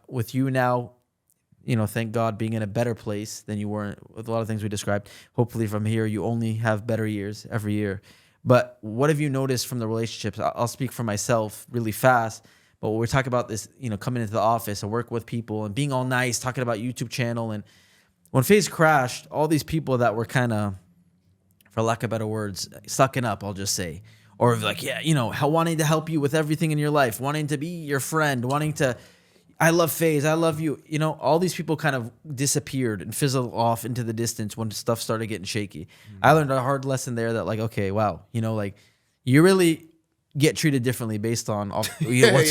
with you now, thank God being in a better place than you were with a lot of things we described. Hopefully from here, you only have better years every year. But what have you noticed from the relationships? I'll speak for myself really fast. But we're talking about this, coming into the office and work with people and being all nice, talking about YouTube channel. And when FaZe crashed, all these people that were kind of, for lack of better words, sucking up, I'll just say. Or like, wanting to help you with everything in your life, wanting to be your friend, wanting to, I love FaZe, I love you. All these people kind of disappeared and fizzled off into the distance when stuff started getting shaky. Mm-hmm. I learned a hard lesson there that like, okay, wow, you really get treated differently based on what's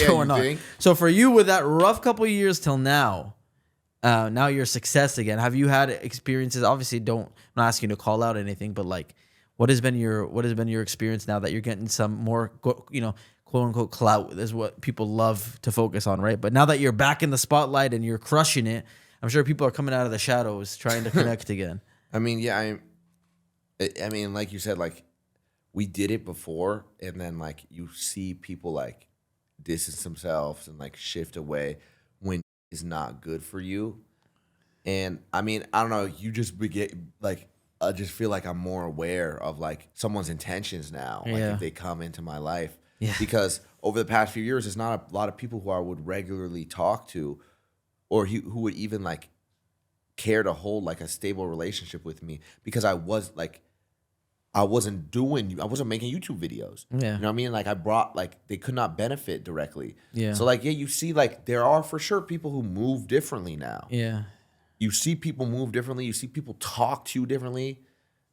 going on. Think? So for you, with that rough couple of years till now you're a success again. Have you had experiences? Obviously, I'm not asking you to call out anything, but like, what has been your experience now that you're getting some more, quote unquote clout is what people love to focus on, right? But now that you're back in the spotlight and you're crushing it, I'm sure people are coming out of the shadows trying to connect again. I mean, yeah, I mean, like you said, like we did it before, and then like you see people like distance themselves and like shift away when it's not good for you. And I mean, I don't know, you just get like, I just feel like I'm more aware of like someone's intentions now, like if they come into my life. Yeah. Because over the past few years, there's not a lot of people who I would regularly talk to, or who would even like care to hold like a stable relationship with me, because I wasn't making YouTube videos. Yeah. You know what I mean? Like I brought, like they could not benefit directly. Yeah. So like, you see like there are for sure people who move differently now. Yeah. You see people move differently. You see people talk to you differently,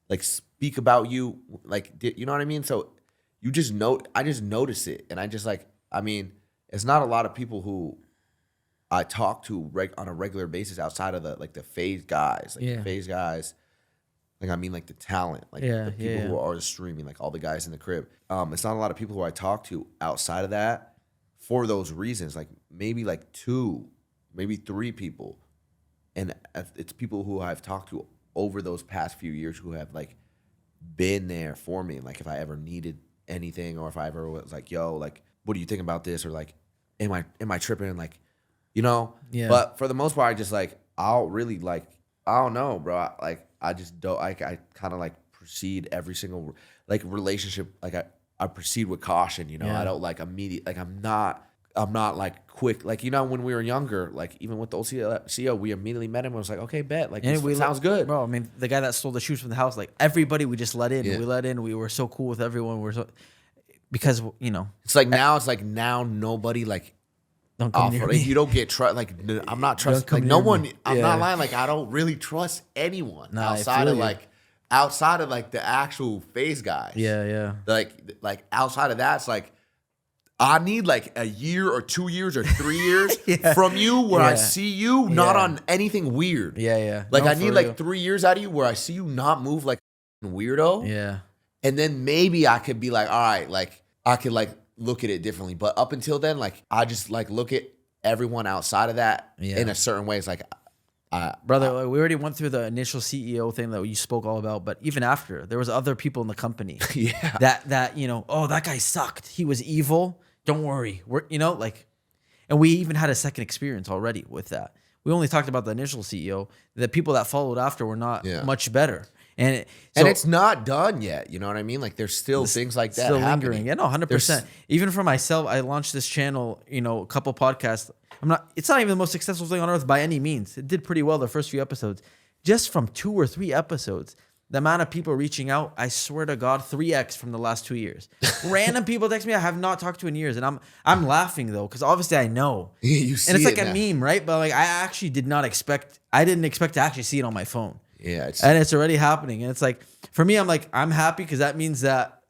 like speak about you, like, you know what I mean? So you just I just notice it. And I just like, I mean, it's not a lot of people who I talk to on a regular basis outside of the FaZe guys. Like the FaZe guys, like I mean like the talent, like the people who are streaming, like all the guys in the crib. It's not a lot of people who I talk to outside of that for those reasons. Like maybe like 2, maybe 3 people. And it's people who I've talked to over those past few years who have like been there for me. Like if I ever needed anything, or if I ever was like, yo, like, what do you think about this? Or like, am I tripping? And like, Yeah. But for the most part, I just like, I'll really like, I don't know, bro. I just don't, I kind of like proceed every single like relationship. Like I proceed with caution, I don't like immediate, like I'm not like quick, like, when we were younger, like even with the old CEO, we immediately met him and was like, okay, bet, like this sounds good. Bro, I mean, the guy that stole the shoes from the house, like everybody we just let in. Yeah. We let in, we were so cool with everyone. Because, It's like now nobody like, don't come near me. You don't get trust. Like I'm not trust. Like no one. I'm not lying. Like I don't really trust anyone outside of like the actual FaZe guys. Yeah. Like outside of that, it's like I need like a year or 2 years or 3 years from you where I see you not on anything weird. Yeah. Like I need like 3 years out of you where I see you not move like a weirdo. Yeah. And then maybe I could be like, all right, like I could like look at it differently. But up until then, like I just like look at everyone outside of that in a certain way. It's like, brother, we already went through the initial CEO thing that you spoke all about, but even after, there was other people in the company that that guy sucked. He was evil. Don't worry. And we even had a second experience already with that. We only talked about the initial CEO. The people that followed after were not much better. And it's not done yet. You know what I mean? Like there's still things like that still happening. Lingering. Yeah, no, 100%. Even for myself, I launched this channel, a couple podcasts. It's not even the most successful thing on earth by any means. It did pretty well the first few episodes. Just from 2 or 3 episodes, the amount of people reaching out, I swear to God, 3x from the last 2 years. Random people text me I have not talked to in years. And I'm laughing though, because obviously I know. You see, and it's like a meme, right? But like I didn't expect to actually see it on my phone. Yeah. And it's already happening. And it's like, for me, I'm like, I'm happy because that means that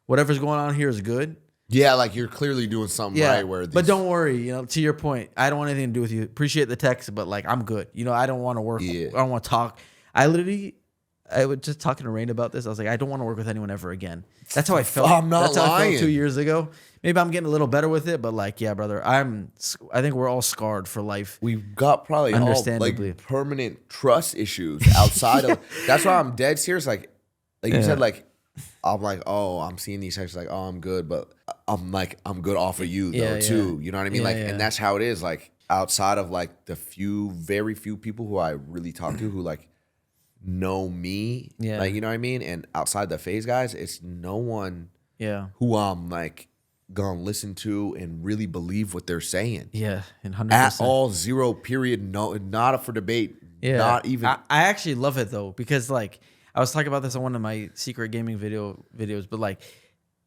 whatever's going on here is good. Yeah, like you're clearly doing something right. But don't worry, to your point, I don't want anything to do with you. Appreciate the text, but like I'm good. I don't want to work. Yeah. I don't want to talk. I was just talking to Rain about this. I was like, I don't want to work with anyone ever again. That's how I felt. I'm not That's lying. How I felt 2 years ago. Maybe I'm getting a little better with it, but like, yeah, brother, I think we're all scarred for life. We've got probably all like permanent trust issues outside of. That's why I'm dead serious. Like you said, like I'm like, oh, I'm seeing these texts, like, oh, I'm good, but I'm good off of you though too. You know what I mean? And that's how it is. Like outside of like the very few people who I really talk to who like know me, like, you know what I mean? And outside the FaZe guys, it's no one who I'm like gonna listen to and really believe what they're saying. Yeah, and 100%. At all, 0, period, no, not up for debate. Yeah. Not even. I actually love it though, because like I was talking about this on one of my secret gaming videos, but like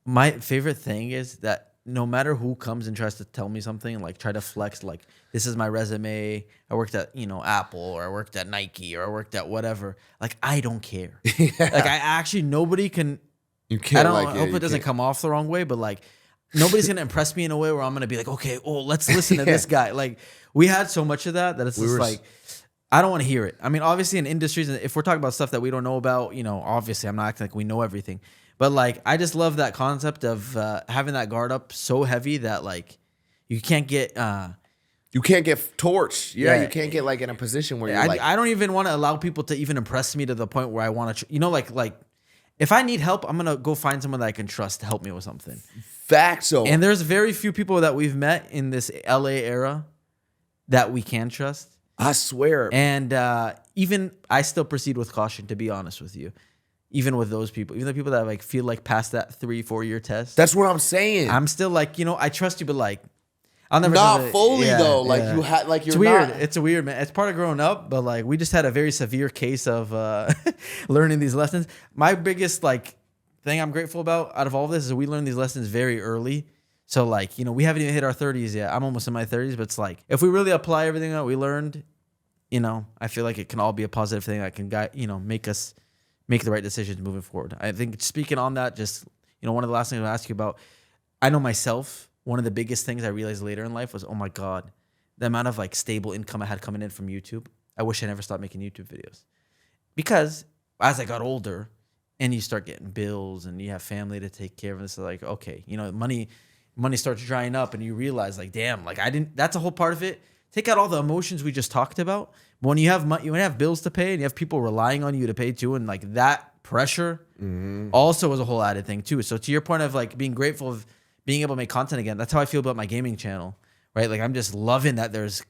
my favorite thing is that no matter who comes and tries to tell me something, like try to flex, like this is my resume, I worked at, Apple, or I worked at Nike, or I worked at whatever. Like, I don't care. Like, I actually, nobody can. You can't. I hope it doesn't come off the wrong way, but like nobody's gonna impress me in a way where I'm gonna be like, okay, let's listen to this guy. Like, we had so much of that it's just like, I don't want to hear it. I mean, obviously in industries, if we're talking about stuff that we don't know about, obviously I'm not acting like we know everything. But like, I just love that concept of having that guard up so heavy that like you can't get torched. Yeah, you can't get like in a position where you're I don't even want to allow people to even impress me to the point where I want to, like if I need help, I'm gonna go find someone that I can trust to help me with something. Facts. So, and there's very few people that we've met in this LA era that we can trust. I swear. And even I still proceed with caution, to be honest with you. Even with those people, even the people that like feel like past that 3-4 year test. That's what I'm saying. I'm still like, I trust you, but like, I'll never. Not fully though. Like you had, like you're. It's weird. Not. It's weird, man. It's part of growing up, but like we just had a very severe case of learning these lessons. My biggest like thing I'm grateful about out of all of this is we learned these lessons very early. So like, we haven't even hit our 30s yet. I'm almost in my 30s, but it's like if we really apply everything that we learned, I feel like it can all be a positive thing that can make us make the right decisions moving forward. I think speaking on that, just, one of the last things I'll ask you about, I know myself, one of the biggest things I realized later in life was, oh my God, the amount of like stable income I had coming in from YouTube. I wish I never stopped making YouTube videos. Because as I got older and you start getting bills and you have family to take care of, and it's like, okay, money starts drying up and you realize like, damn, like that's a whole part of it. Take out all the emotions we just talked about. But when you have money, when you have bills to pay and you have people relying on you to pay too, and like that pressure also was a whole added thing too. So to your point of like being grateful of being able to make content again, that's how I feel about my gaming channel, right? Like I'm just loving that there's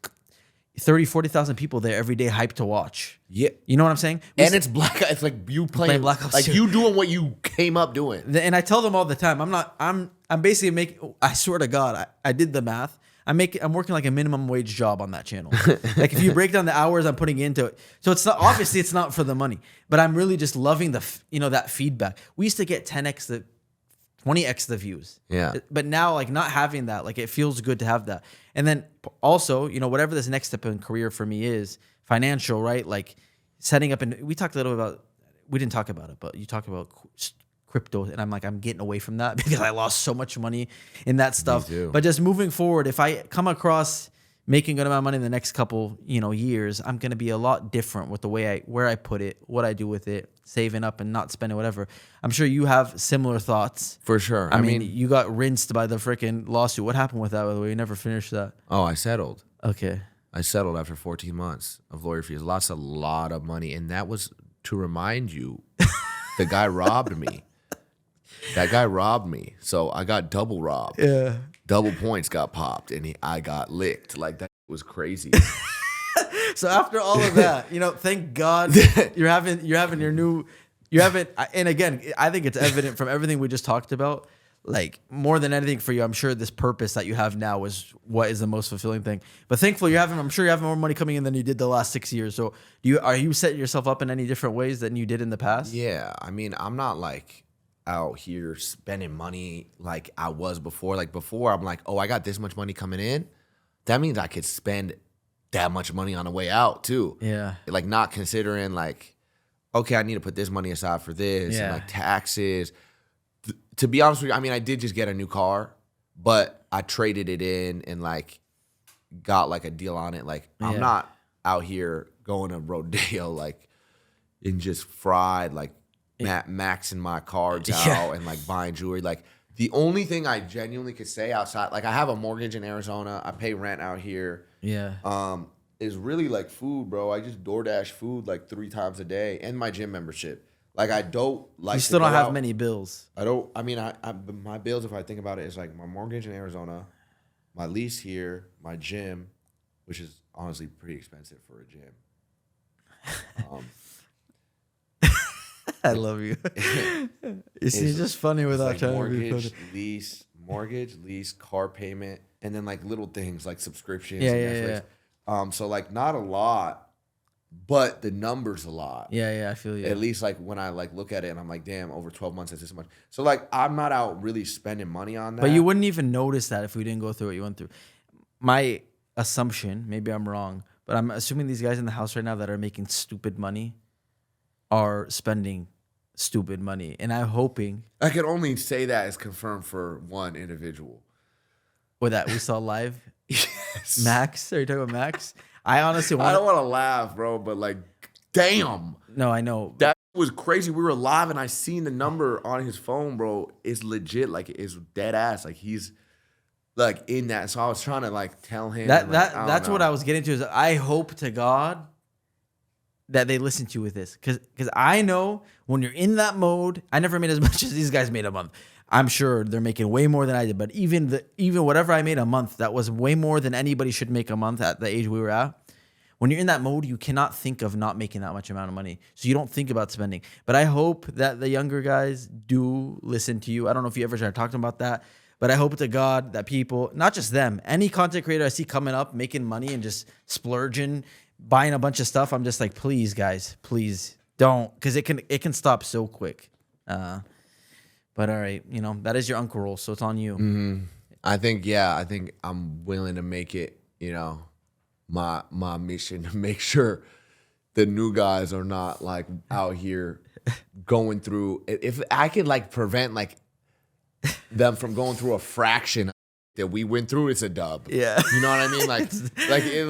30,000-40,000 people there every day hyped to watch. Yeah. You know what I'm saying? And it's it's like you playing Black Ops, like 2. You doing what you came up doing. And I tell them all the time, I'm basically making, I swear to God, I did the math. I'm working like a minimum wage job on that channel. Like if you break down the hours I'm putting into it, so it's not, obviously it's not for the money, but I'm really just loving that feedback. We used to get 10x 20x the views. Yeah. But now like not having that, like it feels good to have that. And then also, whatever this next step in career for me is financial, right? Like setting up, and we talked a little about, we didn't talk about it, but you talked about crypto, and I'm getting away from that because I lost so much money in that stuff. But just moving forward, if I come across making a good amount of money in the next couple, years, I'm going to be a lot different with the way where I put it, what I do with it, saving up and not spending whatever. I'm sure you have similar thoughts. For sure. I mean, you got rinsed by the freaking lawsuit. What happened with that, by the way? You never finished that. Oh, I settled. Okay. I settled after 14 months of lawyer fees. Lost a lot of money. And that was to remind you, the guy robbed me. That guy robbed me. So I got double robbed. Yeah. Double points got popped, and I got licked. Like, that was crazy. So after all of that, thank God you're having your new, and again, I think it's evident from everything we just talked about, like more than anything for you, I'm sure this purpose that you have now is what is the most fulfilling thing. But thankfully I'm sure you have more money coming in than you did the last 6 years. So are you setting yourself up in any different ways than you did in the past? Yeah. I mean, I'm not like out here spending money like I was before. Like before, I'm like, oh, I got this much money coming in. That means I could spend that much money on the way out too. Yeah. Like not considering like, okay, I need to put this money aside for this and like taxes. To be honest with you, I mean, I did just get a new car, but I traded it in and like got like a deal on it. Like I'm not out here going to rodeo like and just fried like maxing my cards out and like buying jewelry. Like the only thing I genuinely could say outside, like I have a mortgage in Arizona, I pay rent out here. Yeah. Is really like food, bro. I just DoorDash food like 3 times a day, and my gym membership. Like I don't like. You still don't have many bills. I don't. I mean, my bills, if I think about it, is like my mortgage in Arizona, my lease here, my gym, which is honestly pretty expensive for a gym. I love you. It's just funny without like trying to be funny. Mortgage, lease, car payment, and then like little things like subscriptions. Yeah, and Netflix. yeah. So like not a lot, but the numbers a lot. Yeah, I feel you. At least like when I like look at it and I'm like, damn, over 12 months that's this much. So like I'm not out really spending money on that. But you wouldn't even notice that if we didn't go through what you went through. My assumption, maybe I'm wrong, but I'm assuming these guys in the house right now that are making stupid money are spending stupid money. And I'm hoping... I can only say that is confirmed for one individual. Or that we saw live? Yes. Max? Are you talking about Max? I honestly I don't want to laugh, bro, but like, damn. No, I know. That was crazy. We were live and I seen the number on his phone, bro. It's legit. Like, it's dead ass. Like, he's... like in that, so I was trying to like tell him that's what I was getting to. Is I hope to God that they listen to you with this, because I know when you're in that mode, I never made as much as these guys made a month. I'm sure they're making way more than I did, but even whatever I made a month, that was way more than anybody should make a month at the age we were at. When you're in that mode, you cannot think of not making that much amount of money, so you don't think about spending. But I hope that the younger guys do listen to you. I don't know if you ever started talking about that. But I hope to God that people, not just them, any content creator I see coming up, making money and just splurging, buying a bunch of stuff, I'm just like, please, guys, please don't, because it can stop so quick. But all right, that is your uncle role, so it's on you. Mm-hmm. I think I'm willing to make it, my mission to make sure the new guys are not like out here going through. If I could like prevent like them from going through a fraction that we went through, it's a dub. Yeah. You know what I mean?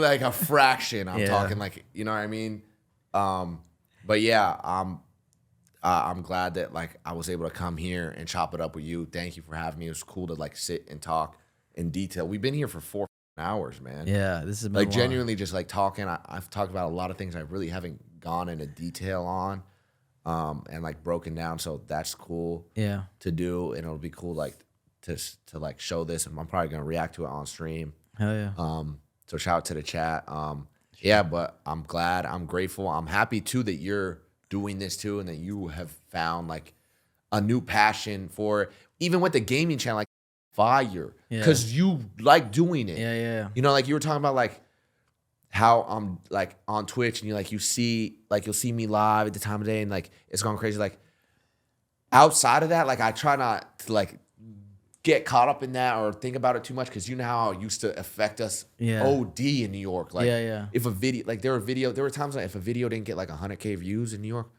Like a fraction. I'm talking like, you know what I mean? But yeah, I'm glad that like I was able to come here and chop it up with you. Thank you for having me. It was cool to like sit and talk in detail. We've been here for 4 hours, man. Yeah, this is like genuinely just like talking. I've talked about a lot of things I really haven't gone into detail on. And like broken down, so that's cool. Yeah, to do, and it'll be cool like to like show this, and I'm probably gonna react to it on stream. Hell yeah. So shout out to the chat. Yeah, but I'm glad, I'm grateful, I'm happy too that you're doing this too, and that you have found like a new passion for it. Even with the gaming channel, like fire, because you like doing it. Yeah. Like you were talking about like how I'm like on Twitch and you'll see me live at the time of day and like it's going crazy. Like outside of that, like I try not to like get caught up in that or think about it too much, because you know how it used to affect us OD in New York. Like if a video, like there were times like if a video didn't get like 100K views in New York,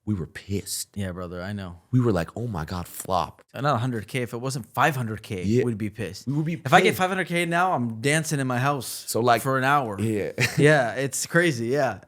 we were pissed. Yeah, brother, I know. We were like, oh my God, flopped. Not 100K. If it wasn't 500K, we'd be pissed. We would be pissed. If I get 500K now, I'm dancing in my house so like for an hour. Yeah. Yeah, it's crazy. Yeah.